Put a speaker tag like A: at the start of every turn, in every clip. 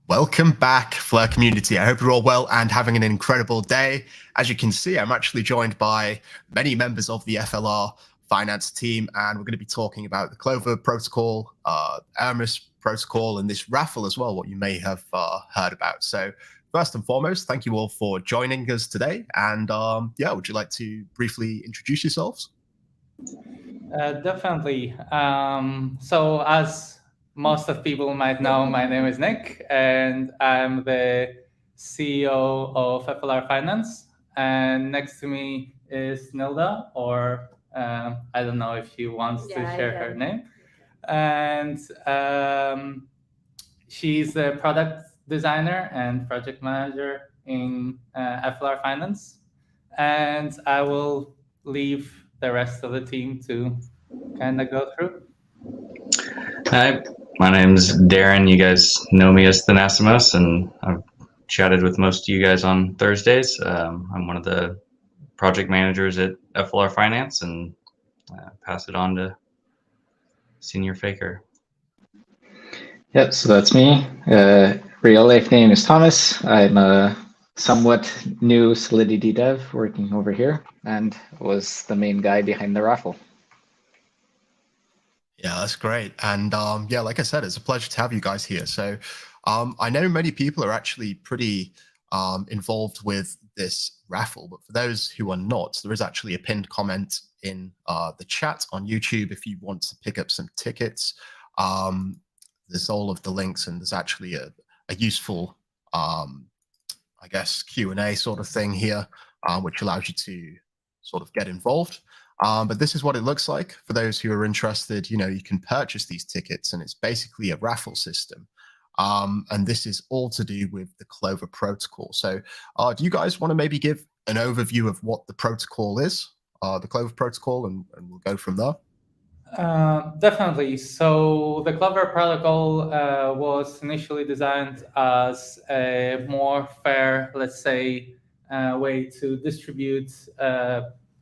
A: Welcome back, FLR community. I hope you're all well and having an incredible day. As you can see, I'm actually joined by many members of the FLR finance team, and we're going to be talking about the Clover Protocol, Hermes Protocol, and this Raffle as well, what you may have heard about. So first and foremost, thank you all for joining us today. And yeah, would you like to briefly introduce yourselves?
B: Definitely. So as most of people might know, my name is Nick, and I'm the CEO of FLR Finance. And next to me is Nilda, or I don't know if she wants to share her name. And she's a product designer and project manager in FLR Finance. And I will leave the rest of the team to kind of go through.
C: Hi, my name's Darren. You guys know me as Thanasimos, and I've chatted with most of you guys on Thursdays. I'm one of the project managers at FLR Finance, and pass it on to Senior Faker.
D: Yep, so that's me. Real life name is Thomas. I'm a somewhat new Solidity dev working over here, and was the main guy behind the raffle.
A: Yeah, that's great. And yeah, like I said, it's a pleasure to have you guys here. So I know many people are actually pretty involved with this raffle, but for those who are not, there is actually a pinned comment in the chat on YouTube if you want to pick up some tickets. There's all of the links, and there's actually a useful, I guess, Q&A sort of thing here, which allows you to sort of get involved. But this is what it looks like. For those who are interested, you can purchase these tickets, and it's basically a raffle system. And this is all to do with the Clover Protocol. So do you guys want to maybe give an overview of what the protocol is, the Clover Protocol, and we'll go from there?
B: Definitely. So the Clover Protocol was initially designed as a more fair, let's say, way to distribute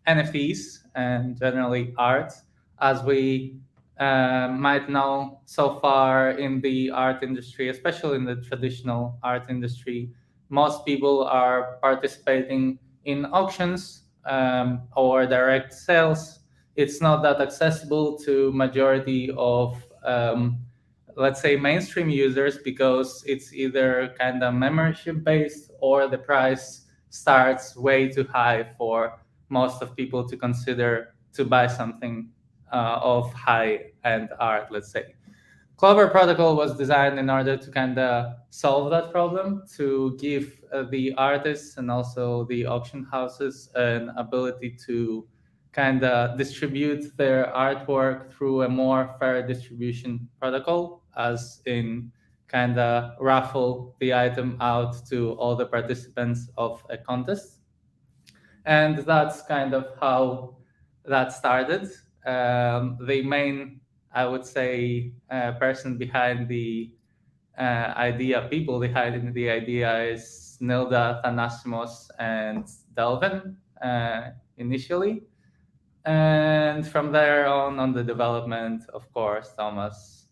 B: NFTs and generally art. As we might know, so far in the art industry, especially in the traditional art industry, most people are participating in auctions or direct sales. It's not that accessible to majority of, let's say, mainstream users, because it's either kind of membership based, or the price starts way too high for most of people to consider to buy something of high-end art, let's say. Clover Protocol was designed in order to kind of solve that problem, to give the artists and also the auction houses an ability to kind of distribute their artwork through a more fair distribution protocol, as in kind of raffle the item out to all the participants of a contest. And that's kind of how that started. The main, I would say, person behind the idea, people behind the idea, is Nilda, Thanasimos, and Delvin initially. And from there on the development, of course, Thomas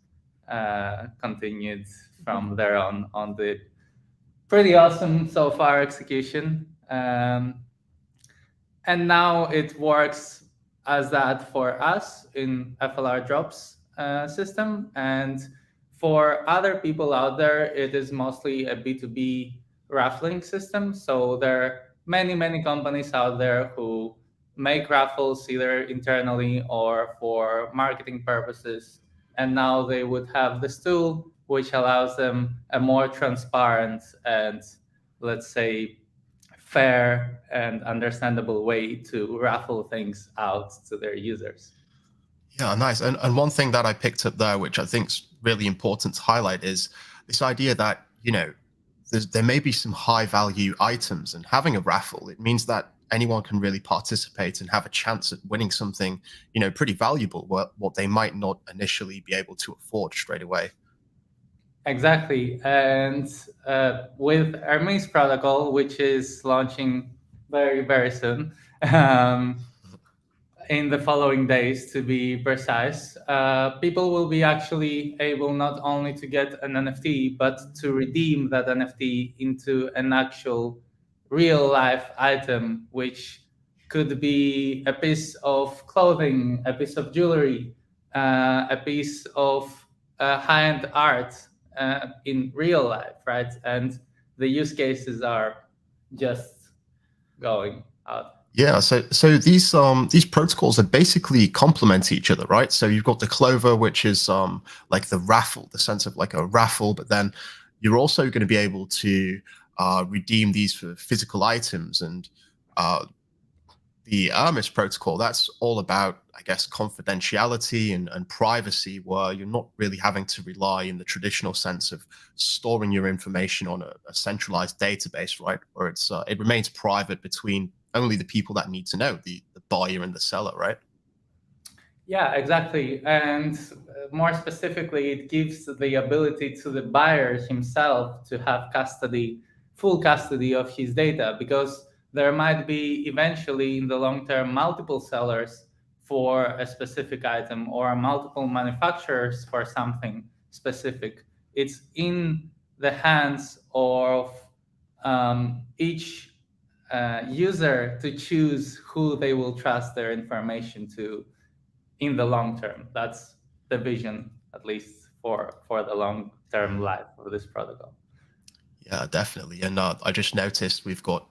B: continued from there on the pretty awesome so far execution. And now it works as that for us in FLR Drops system. And for other people out there, it is mostly a B2B raffling system. So there are many companies out there who make raffles either internally or for marketing purposes. And now they would have this tool which allows them a more transparent and, let's say, fair and understandable way to raffle things out to their users.
A: Yeah, nice. And one thing that I picked up there, which I think is really important to highlight, is this idea that, there may be some high value items, and having a raffle, it means that anyone can really participate and have a chance at winning something, pretty valuable, what they might not initially be able to afford straight away.
B: Exactly. And with Hermes protocol, which is launching very, very soon, in the following days to be precise, people will be actually able not only to get an NFT, but to redeem that NFT into an actual real life item, which could be a piece of clothing, a piece of jewelry, a piece of high-end art in real life, right? And the use cases are just going out.
A: Yeah, so these protocols are basically complement each other, right? So you've got the Clover, which is like the raffle, the sense of like a raffle, but then you're also going to be able to redeem these for physical items, and the Hermes protocol, that's all about, I guess, confidentiality and privacy, where you're not really having to rely in the traditional sense of storing your information on a centralized database, right? Where it remains private between only the people that need to know, the buyer and the seller, right?
B: Yeah, exactly. And more specifically, it gives the ability to the buyer himself to have full custody of his data, because there might be eventually in the long term multiple sellers for a specific item or multiple manufacturers for something specific. It's in the hands of each user to choose who they will trust their information to in the long term. That's the vision, at least for the long term life of this protocol.
A: Yeah, definitely. And I just noticed we've got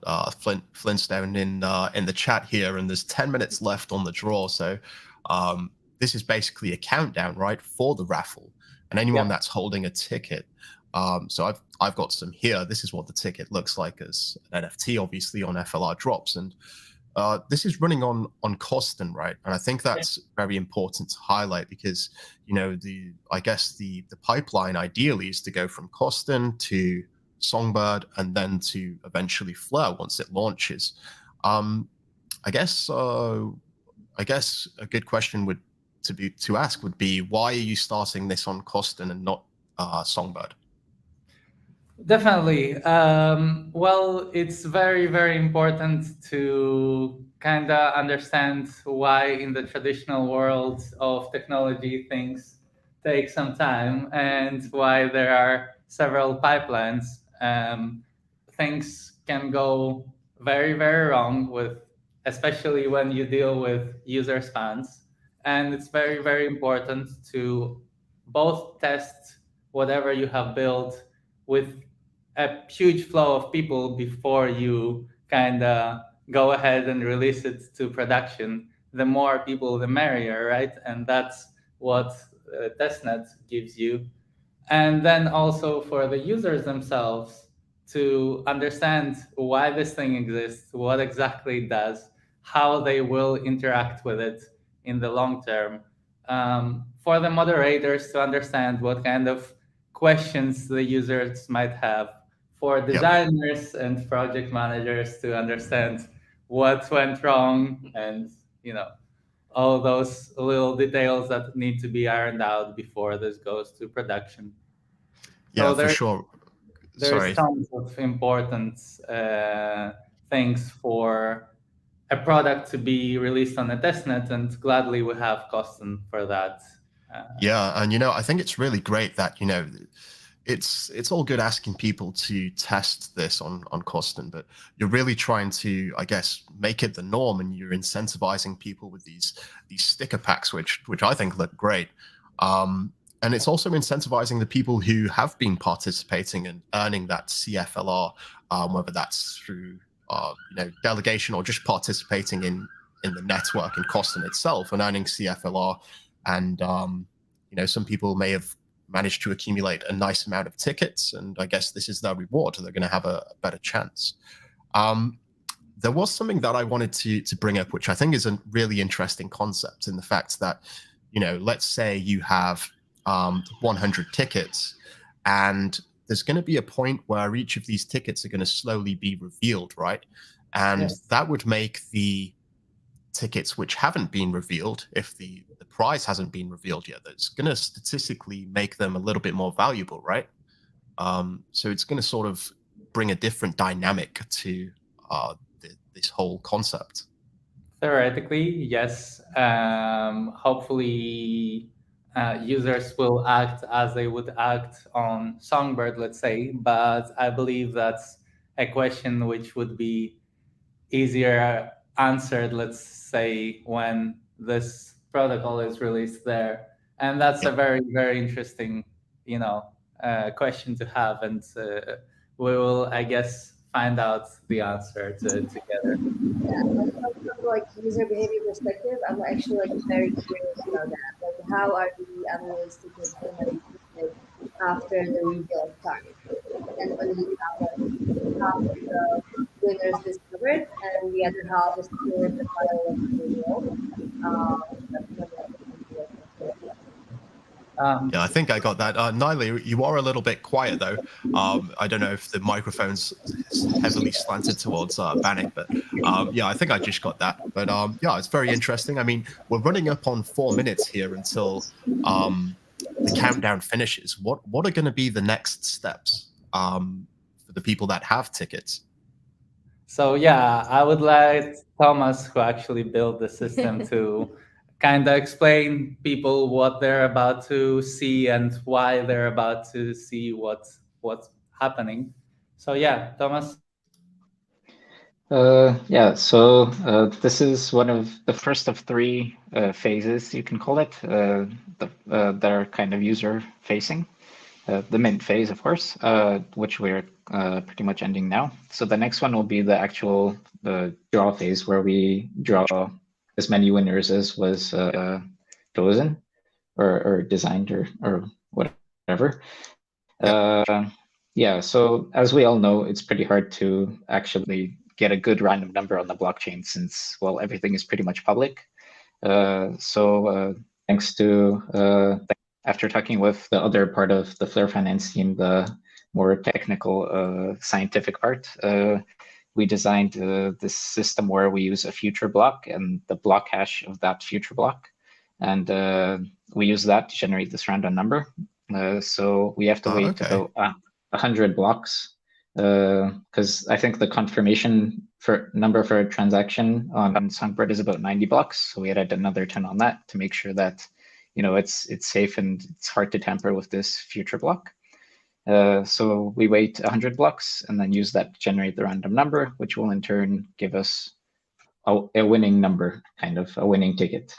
A: Flintstone in the chat here, and there's 10 minutes left on the draw. So this is basically a countdown, right, for the raffle. And anyone that's holding a ticket. So I've got some here. This is what the ticket looks like as an NFT, obviously on FLR Drops, and this is running on Costin, right? And I think that's very important to highlight, because I guess the pipeline ideally is to go from Costin to Songbird and then to eventually FLR once it launches. I guess a good question to ask would be, why are you starting this on Costin and not Songbird?
B: Definitely. Well, it's very, very important to kind of understand why in the traditional world of technology things take some time, and why there are several pipelines. Things can go very, very wrong especially when you deal with users' funds. And it's very, very important to both test whatever you have built with a huge flow of people before you kind of go ahead and release it to production. The more people, the merrier, right? And that's what testnet gives you. And then also for the users themselves to understand why this thing exists, what exactly it does, how they will interact with it in the long term. For the moderators to understand what kind of questions the users might have, for designers and project managers to understand what went wrong, and all those little details that need to be ironed out before this goes to production.
A: Yeah, for sure.
B: There's tons of important things for a product to be released on a testnet, and gladly we have Costin for that.
A: Yeah, and I think it's really great that it's all good asking people to test this on Costin, but you're really trying to, I guess, make it the norm, and you're incentivizing people with these sticker packs, which I think look great. And it's also incentivizing the people who have been participating and earning that CFLR, whether that's through delegation or just participating in the network and Costin itself and earning CFLR. And some people may have managed to accumulate a nice amount of tickets, and I guess this is their reward. They're going to have a better chance. There was something that I wanted to bring up, which I think is a really interesting concept, in the fact that, let's say you have 100 tickets, and there's going to be a point where each of these tickets are going to slowly be revealed, right? And that would make the tickets which haven't been revealed, if the prize hasn't been revealed yet, that's going to statistically make them a little bit more valuable, right? So it's going to sort of bring a different dynamic to this whole concept.
B: Theoretically, yes. Hopefully, users will act as they would act on Songbird, let's say. But I believe that's a question which would be easier answered, let's say, when this protocol is released there. And that's a very, very interesting, question to have. And we will, I guess, find out the answer together.
E: From like user behavior perspective, I'm actually like very curious about that. Like, how are the analytics tickets going to be treated after the reveal of target? And when we have like half of the winners discovered, and the other half is still in the final of the reveal.
A: Yeah, I think I got that. Nyla, you are a little bit quiet though. I don't know if the microphone's heavily slanted towards Bannik, but yeah, I think I just got that. But yeah, it's very interesting. I mean, we're running up on 4 minutes here until the countdown finishes. What are going to be the next steps for the people that have tickets?
B: So yeah, I would like Thomas, who actually built the system, to kind of explain people what they're about to see and why they're about to see what's happening. So yeah, Thomas.
D: Yeah, so this is one of the first of 3 phases, you can call it, that are kind of user-facing. The mint phase, of course, which we're pretty much ending now. So the next one will be the actual draw phase, where we draw as many winners as was chosen or designed or whatever. Yeah, so as we all know, it's pretty hard to actually get a good random number on the blockchain, since, well, everything is pretty much public. So thanks to, after talking with the other part of the FLR finance team, the more technical scientific part, we designed this system where we use a future block and the block hash of that future block. And we use that to generate this random number. So we have to wait about 100 blocks, because I think the confirmation number for a transaction on Songbird is about 90 blocks. So we added another 10 on that to make sure that, it's safe and it's hard to tamper with this future block. So we wait 100 blocks and then use that to generate the random number, which will in turn give us a winning number, kind of a winning ticket.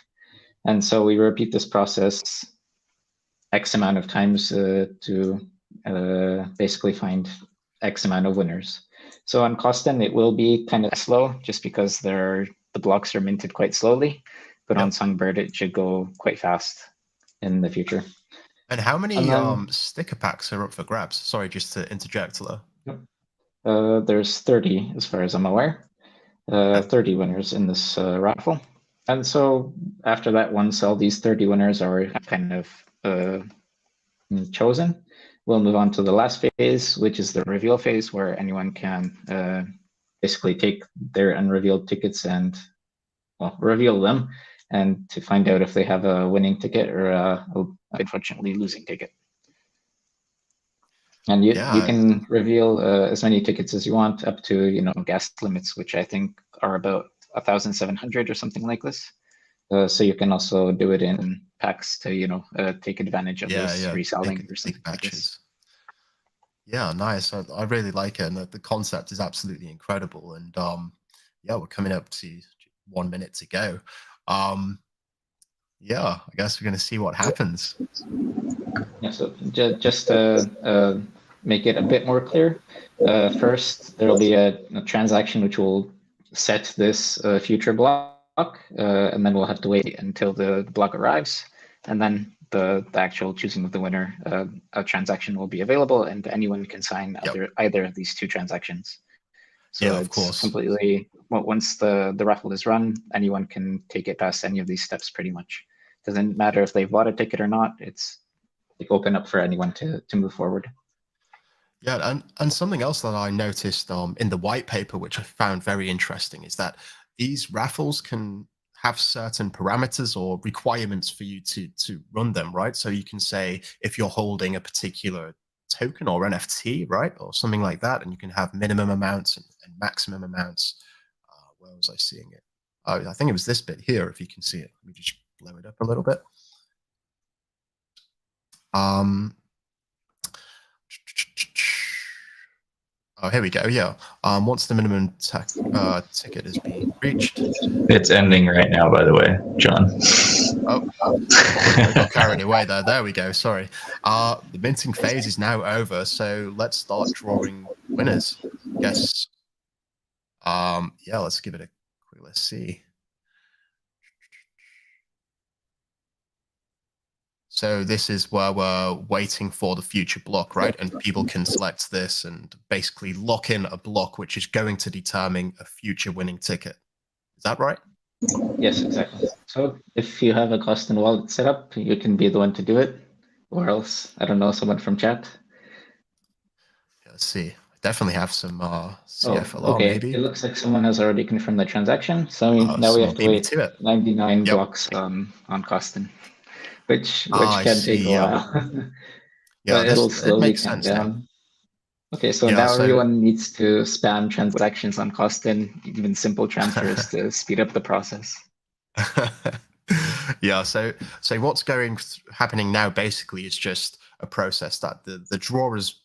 D: And so we repeat this process X amount of times to basically find X amount of winners. So on Costin, it will be kind of slow, just because the blocks are minted quite slowly. But on Songbird, it should go quite fast in the future.
A: And how many sticker packs are up for grabs? Sorry, just to interject, Lo.
D: There's 30, as far as I'm aware. 30 winners in this raffle. And so after that, once all these 30 winners are kind of chosen, we'll move on to the last phase, which is the reveal phase, where anyone can basically take their unrevealed tickets and reveal them, and to find out if they have a winning ticket or unfortunately losing ticket. And you can reveal as many tickets as you want, up to gas limits, which I think are about 1,700 or something like this. So you can also do it in packs to take advantage of this reselling or something like this.
A: Yeah, nice. I really like it, and the concept is absolutely incredible. And yeah, we're coming up to 1 minute to go. Yeah, I guess we're going to see what happens.
D: Yeah, so just to make it a bit more clear, first there will be a transaction which will set this future block, and then we'll have to wait until the block arrives, and then the actual choosing of the winner, a transaction will be available, and anyone can sign either of these 2 transactions. So
A: yeah, of course.
D: Completely, once the raffle is run, anyone can take it past any of these steps pretty much. Doesn't matter if they've bought a ticket or not. It's open up for anyone to move forward.
A: Yeah, and something else that I noticed in the white paper, which I found very interesting, is that these raffles can have certain parameters or requirements for you to run them, right? So you can say if you're holding a particular token or NFT, right, or something like that, and you can have minimum amounts and maximum amounts. Where was I seeing it? Oh, I think it was this bit here. If you can see it, let me just blow it up a little bit. Oh, here we go. Yeah. Once the minimum ticket is being reached.
C: It's ending right now, by the way, John.
A: Oh, I got carried away there. There we go. Sorry. The minting phase is now over, so let's start drawing winners. Yes. Yeah, let's give it a quick. Let's see. So this is where we're waiting for the future block, right? And people can select this and basically lock in a block which is going to determine a future winning ticket. Is that right?
D: Yes, exactly. So if you have a custom wallet set up, you can be the one to do it, or else, I don't know, someone from chat.
A: Yeah, let's see. I definitely have some CFLR,
D: okay.
A: maybe.
D: It looks like someone has already confirmed the transaction. So now we have to wait
A: to it.
D: 99 blocks on custom, which can take a while.
A: Yeah,
D: but it'll
A: it
D: slowly
A: makes
D: count
A: sense now.
D: down. Okay, so
A: Yeah,
D: now
A: so-
D: everyone needs to spam transactions on custom, even simple transfers to speed up the process.
A: Yeah, so what's happening now basically is just a process that the draw is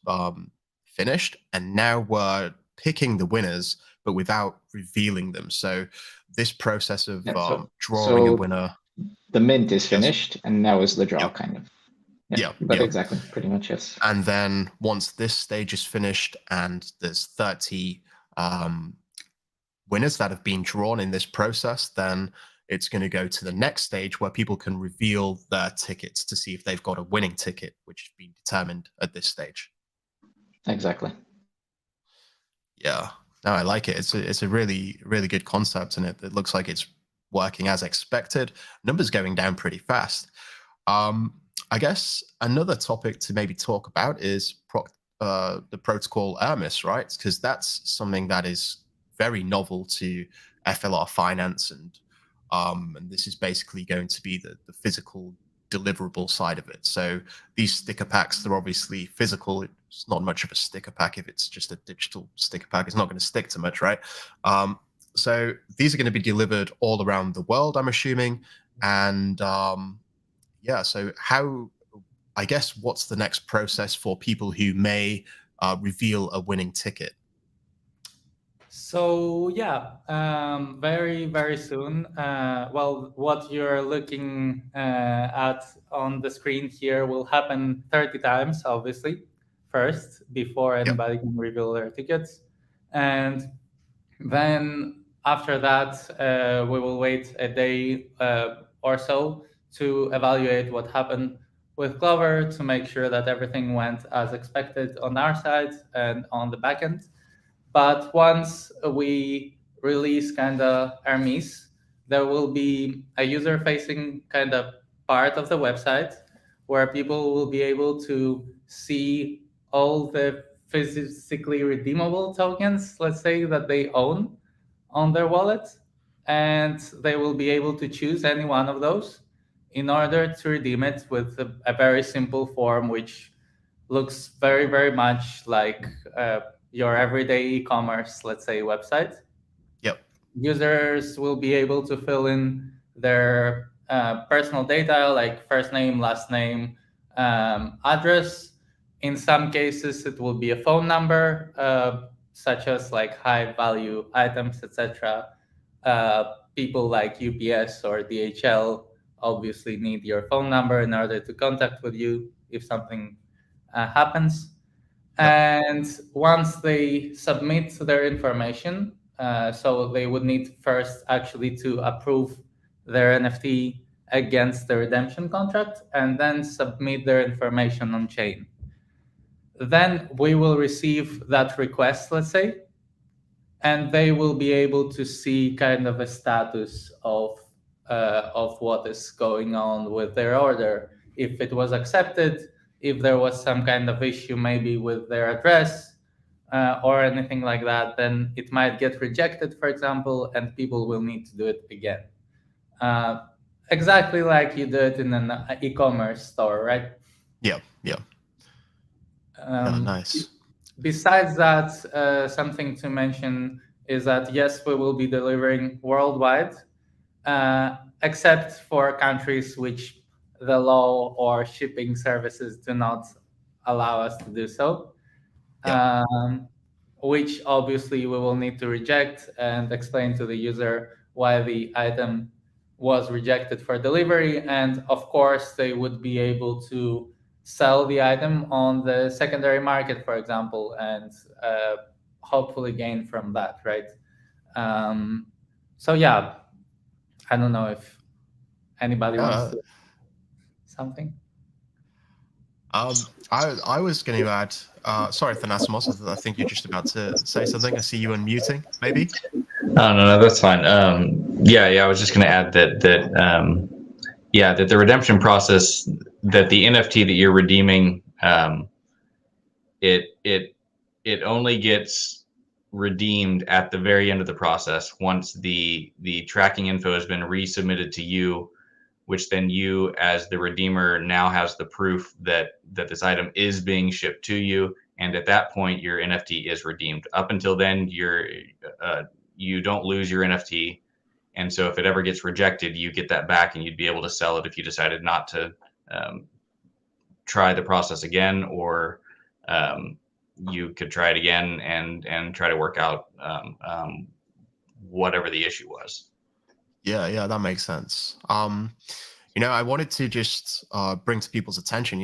A: finished, and now we're picking the winners, but without revealing them. So this process of drawing a winner.
D: The mint is finished, and now is the draw, kind of.
A: Yeah,
D: exactly, pretty much, yes.
A: And then once this stage is finished, and there's 30 winners that have been drawn in this process, then it's going to go to the next stage where people can reveal their tickets to see if they've got a winning ticket, which has been determined at this stage.
D: Exactly.
A: Yeah, no, I like it. It's a really, really good concept, and it looks like it's working as expected. Numbers going down pretty fast. I guess another topic to maybe talk about is the protocol Hermes, right? Because that's something that is very novel to FLR finance, and this is basically going to be the physical deliverable side of it. So these sticker packs, they're obviously physical. It's not much of a sticker pack if it's just a digital sticker pack. It's not going to stick to much, right? So these are going to be delivered all around the world, I'm assuming. And yeah, so I guess what's the next process for people who may reveal a winning ticket?
B: So yeah, very, very soon. Well, what you're looking at on the screen here will happen 30 times, obviously, first, before anybody can reveal their tickets. And then after that, we will wait a day or so to evaluate what happened with Clover to make sure that everything went as expected on our side and on the backend. But once we release kind of Hermes, there will be a user-facing kind of part of the website where people will be able to see all the physically redeemable tokens, let's say, that they own on their wallet. And they will be able to choose any one of those in order to redeem it with a very simple form, which looks very, very much like your everyday e-commerce, let's say, website.
A: Yep.
B: Users will be able to fill in their personal data, like first name, last name, address. In some cases, it will be a phone number, such as like high value items, etc. People like UPS or DHL obviously need your phone number in order to contact with you if something happens. And once they submit their information, so they would need first actually to approve their NFT against the redemption contract and then submit their information on chain. Then we will receive that request, let's say, and they will be able to see kind of a status of what is going on with their order. If it was accepted, if there was some kind of issue maybe with their address or anything like that, then it might get rejected, for example, and people will need to do it again. Exactly like you do it in an e-commerce store, right?
A: Yeah, yeah. Nice.
B: Besides that, something to mention is that yes, we will be delivering worldwide, except for countries which the law or shipping services do not allow us to do so,
A: Yeah.
B: which obviously we will need to reject and explain to the user why the item was rejected for delivery. And of course, they would be able to sell the item on the secondary market, for example, and hopefully gain from that, right? So yeah, I don't know if anybody wants to something.
A: I was going to add. Sorry, Thanasimos. I think you're just about to say something. I see you unmuting. Maybe.
C: No, that's fine. Yeah. I was just going to add that the redemption process, that the NFT that you're redeeming, it only gets redeemed at the very end of the process once the tracking info has been resubmitted to you, which then you as the redeemer now has the proof that this item is being shipped to you, and at that point your NFT is redeemed. Up until then, you don't lose your NFT, and so if it ever gets rejected, you get that back, and you'd be able to sell it if you decided not to try the process again, or you could try it again and try to work out whatever the issue was.
A: Yeah, that makes sense. I wanted to just bring to people's attention,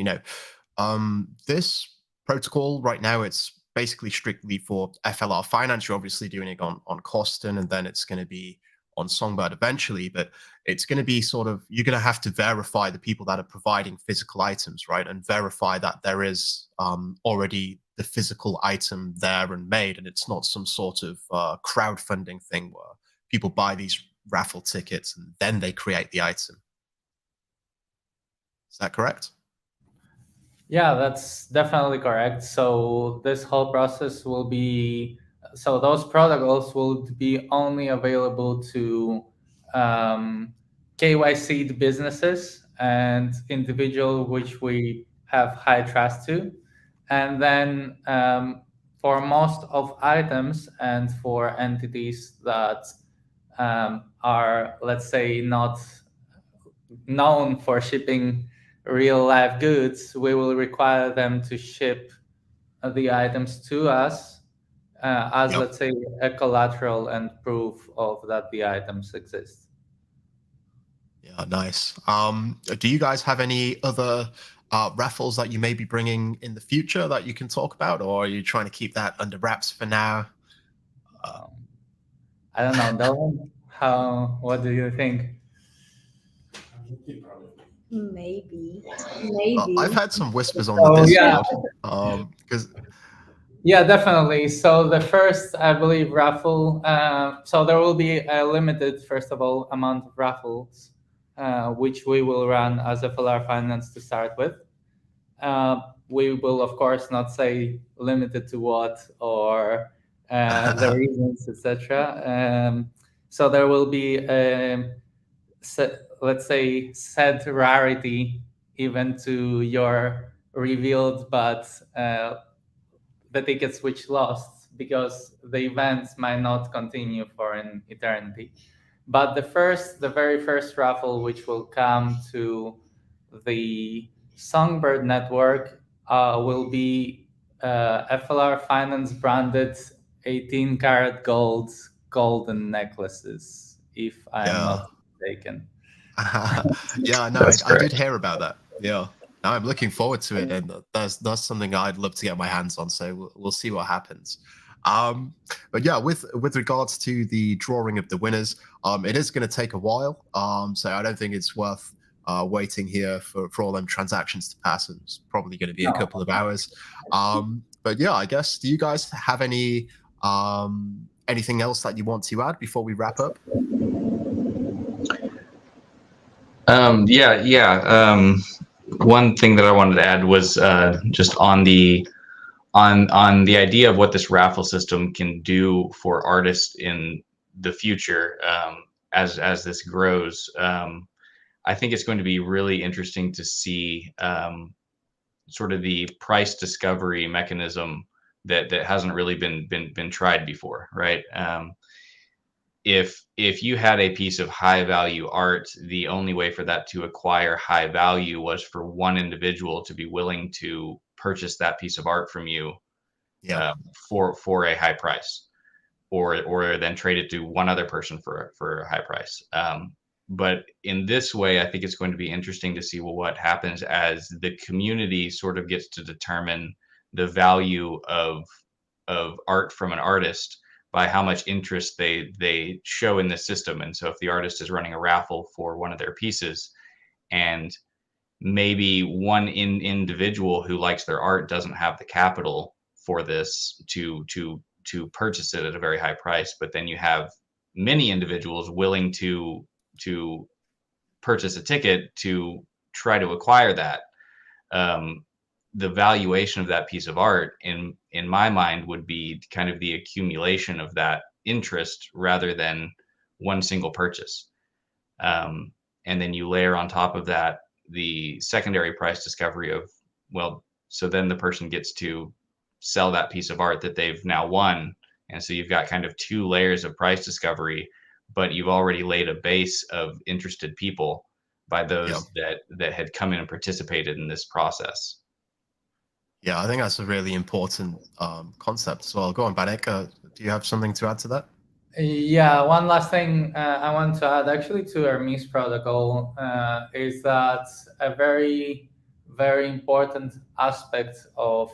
A: this protocol right now, it's basically strictly for FLR Finance. You're obviously doing it on Coston, and then it's going to be on Songbird eventually, but it's going to be you're going to have to verify the people that are providing physical items, right? And verify that there is already the physical item there and made, and it's not some sort of crowdfunding thing where people buy these raffle tickets and then they create the item. Is that correct?
B: Yeah, that's definitely correct. So this whole process will be, so those protocols will be only available to KYC'd businesses and individuals which we have high trust to. And then for most of items and for entities that are, let's say, not known for shipping real life goods, we will require them to ship the items to us as, let's say, a collateral and proof of that the items exist.
A: Yeah, nice. Do you guys have any other raffles that you may be bringing in the future that you can talk about, or are you trying to keep that under wraps for now?
B: I don't know, Delvin, what do you think?
E: Maybe.
A: I've had some whispers on the Discord.
B: Yeah, definitely. So the first, I believe, raffle. So there will be a limited, first of all, amount of raffles, which we will run as FLR Finance to start with. We will, of course, not say limited to what or the reasons, etc. So there will be let's say, set rarity even to your revealed, but the tickets which lost, because the events might not continue for an eternity. But the very first raffle, which will come to the Songbird network, will be FLR Finance branded 18-karat gold golden necklaces, if I'm not mistaken.
A: Yeah, no, I did hear about that. Yeah, no, I'm looking forward to it, and that's something I'd love to get my hands on. So we'll see what happens. But yeah, with regards to the drawing of the winners, it is going to take a while. So I don't think it's worth waiting here for all them transactions to pass. It's probably going to be a couple of hours. But yeah, I guess, do you guys have any anything else that you want to add before we wrap up?
C: one thing that I wanted to add was just on the idea of what this raffle system can do for artists in the future as this grows. I think it's going to be really interesting to see sort of the price discovery mechanism that hasn't really been tried before, right? If you had a piece of high value art, the only way for that to acquire high value was for one individual to be willing to purchase that piece of art from you for a high price, or then trade it to one other person for a high price. But in this way, I think it's going to be interesting to see what happens as the community sort of gets to determine the value of art from an artist by how much interest they show in the system. And so if the artist is running a raffle for one of their pieces, and maybe one individual who likes their art doesn't have the capital for this to purchase it at a very high price, but then you have many individuals willing to purchase a ticket to try to acquire that. The valuation of that piece of art in my mind would be kind of the accumulation of that interest rather than one single purchase. And then you layer on top of that the secondary price discovery of, well, so then the person gets to sell that piece of art that they've now won. And so you've got kind of two layers of price discovery, but you've already laid a base of interested people by those that had come in and participated in this process.
A: Yeah, I think that's a really important concept as well. Go on, Bannik. Do you have something to add to that?
B: Yeah, one last thing I want to add actually to Hermes protocol is that a very, very important aspect of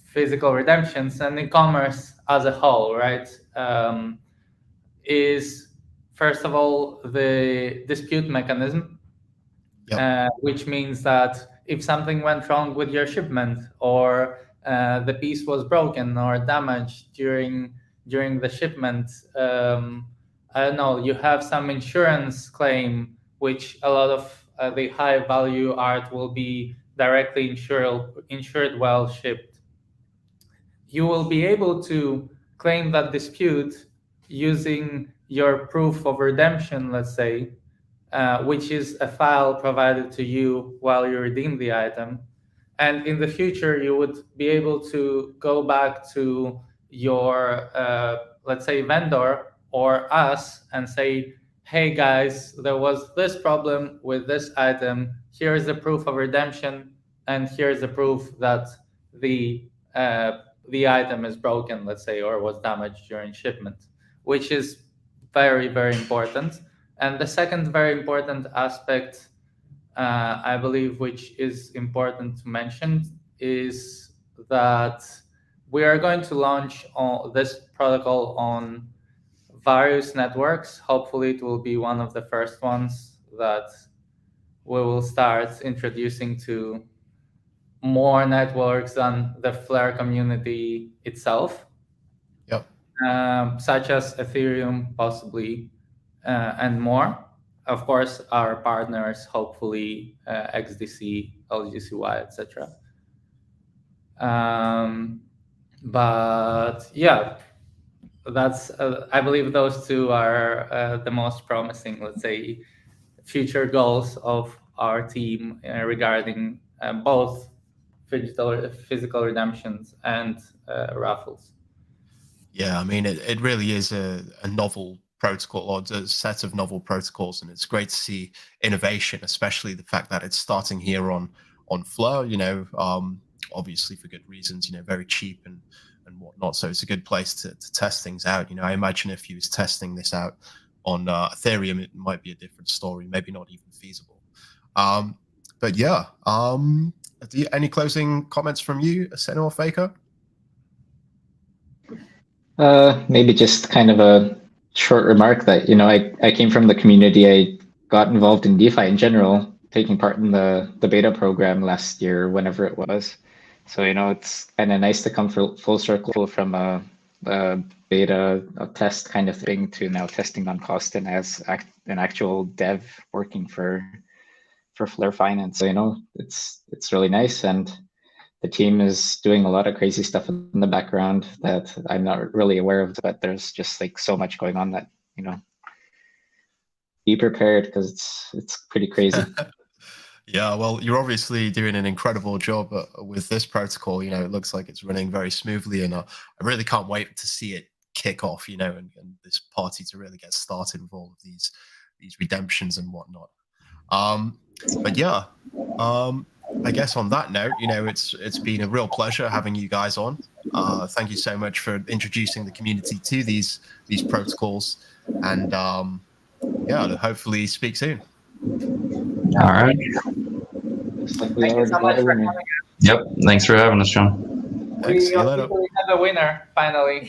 B: physical redemptions and e-commerce as a whole, right, is first of all the dispute mechanism, which means that if something went wrong with your shipment, or the piece was broken or damaged during the shipment, I don't know, you have some insurance claim, which a lot of the high value art will be directly insured while shipped. You will be able to claim that dispute using your proof of redemption, let's say, which is a file provided to you while you redeem the item. And in the future, you would be able to go back to your, let's say, vendor or us and say, hey guys, there was this problem with this item. Here's the proof of redemption, and here's the proof that the item is broken, let's say, or was damaged during shipment, which is very, very important. And the second very important aspect, I believe, which is important to mention, is that we are going to launch this protocol on various networks. Hopefully, it will be one of the first ones that we will start introducing to more networks than the FLR community itself, such as Ethereum, possibly, and more. Of course, our partners, hopefully, XDC, LGCY, etc. But yeah, that's I believe those two are the most promising, let's say, future goals of our team regarding both physical redemptions and raffles.
A: Yeah, I mean, it really is a novel protocol, or a set of novel protocols, and it's great to see innovation, especially the fact that it's starting here on FLR, you know, obviously for good reasons, you know, very cheap and whatnot. So it's a good place to test things out. You know, I imagine if you was testing this out on Ethereum, it might be a different story, maybe not even feasible. But yeah, any closing comments from you, Aseno or Faker?
D: Maybe just kind of a short remark that, you know, I came from the community. I got involved in DeFi in general, taking part in the beta program last year, whenever it was. So, you know, it's kind of nice to come full circle from a beta, a test kind of thing, to now testing on cost and as an actual dev working for for FLR Finance. So, you know, it's really nice, and the team is doing a lot of crazy stuff in the background that I'm not really aware of, but there's just like so much going on that, you know, be prepared because it's pretty crazy.
A: Yeah, well, you're obviously doing an incredible job with this protocol. You know, it looks like it's running very smoothly, and I really can't wait to see it kick off, you know, and this party to really get started with all of these redemptions and whatnot. But yeah, I guess on that note, you know, it's been a real pleasure having you guys on. Thank you so much for introducing the community to these protocols, and yeah, hopefully speak soon.
C: All right.
D: Looks like we
B: Thank you
D: already
B: so
D: got
B: much
D: a
B: for
D: winner.
B: coming.
C: Yep. Thanks for having us, John.
A: Thanks, see
B: We
A: you later.
B: officially have a winner finally.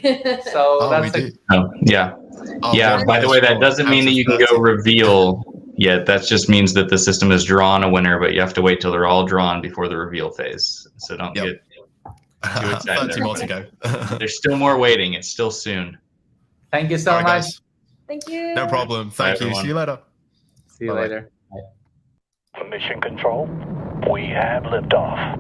B: So
A: Oh, we
B: that's
A: do.
C: Oh, yeah.
A: Oh,
C: Yeah.
A: one
C: By the way, that
A: score
C: doesn't mean
A: out
C: that
A: of
C: you can
A: 30.
C: go reveal yet. That just means that the system has drawn a winner, but you have to wait till they're all drawn before the reveal phase. So don't
A: Yep.
C: get too excited.
A: 30 more to go.
C: There's still more waiting. It's still soon.
B: Thank you so
A: All right,
B: much.
A: guys.
E: Thank you.
A: No problem. Thank you.
C: everyone.
A: See you later.
B: See you
A: Bye-bye.
B: later.
F: Mission Control, we have liftoff.